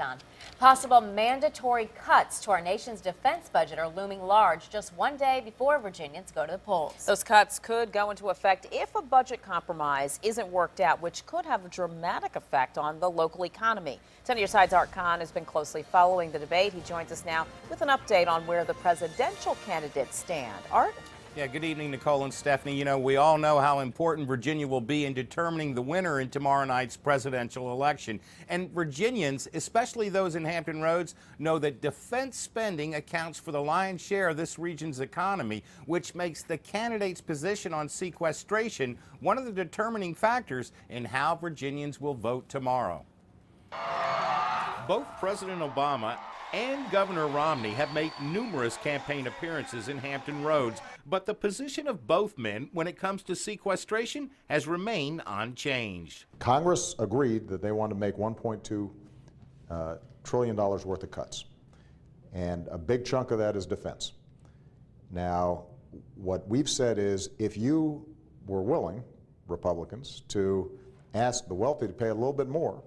on. Possible mandatory cuts to our nation's defense budget are looming large just one day before Virginians go to the polls. Those cuts could go into effect if a budget compromise isn't worked out, which could have a dramatic effect on the local economy. 10 on your side's Art Kahn has been closely following the debate. He joins us now with an update on where the presidential candidates stand. Art? Yeah, good evening, Nicole and Stephanie. You know, we all know how important Virginia will be in determining the winner in tomorrow night's presidential election. And Virginians, especially those in Hampton Roads, know that defense spending accounts for the lion's share of this region's economy, which makes the candidate's position on sequestration one of the determining factors in how Virginians will vote tomorrow. Both President Obama and Governor Romney have made numerous campaign appearances in Hampton Roads, but the position of both men when it comes to sequestration has remained unchanged. Congress agreed that they wanted to make $1.2 trillion worth of cuts, and a big chunk of that is defense. Now, what we've said is if you were willing, Republicans, to ask the wealthy to pay a little bit more,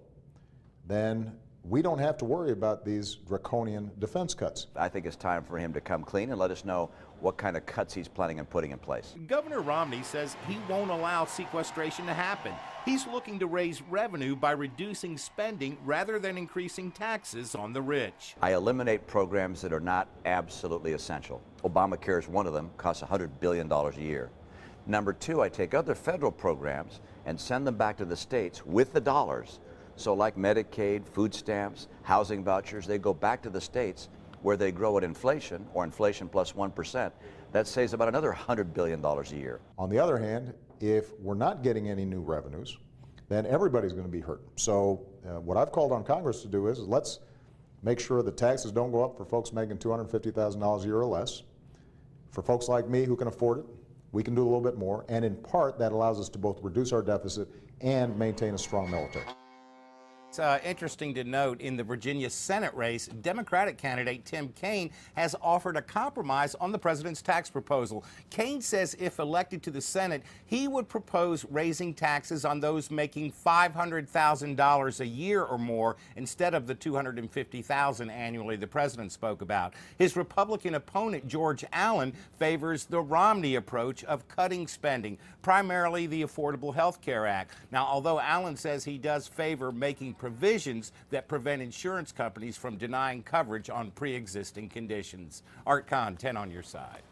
then we don't have to worry about these draconian defense cuts. I think it's time for him to come clean and let us know what kind of cuts he's planning on putting in place. Governor Romney says he won't allow sequestration to happen. He's looking to raise revenue by reducing spending rather than increasing taxes on the rich. I eliminate programs that are not absolutely essential. Obamacare is one of them, costs $100 billion a year. Number two, I take other federal programs and send them back to the states with the dollars. So like Medicaid, food stamps, housing vouchers, they go back to the states where they grow at inflation or inflation plus 1%. That saves about another $100 billion a year. On the other hand, if we're not getting any new revenues, then everybody's going to be hurt. So what I've called on Congress to do is let's make sure the taxes don't go up for folks making $250,000 a year or less. For folks like me who can afford it, we can do a little bit more. And in part, that allows us to both reduce our deficit and maintain a strong military. It's interesting to note in the Virginia Senate race, Democratic candidate Tim Kaine has offered a compromise on the president's tax proposal. Kaine says if elected to the Senate, he would propose raising taxes on those making $500,000 a year or more instead of the $250,000 annually the president spoke about. His Republican opponent, George Allen, favors the Romney approach of cutting spending, primarily the Affordable Health Care Act. Now, although Allen says he does favor making provisions that prevent insurance companies from denying coverage on pre-existing conditions. Art Kahn, 10 on your side.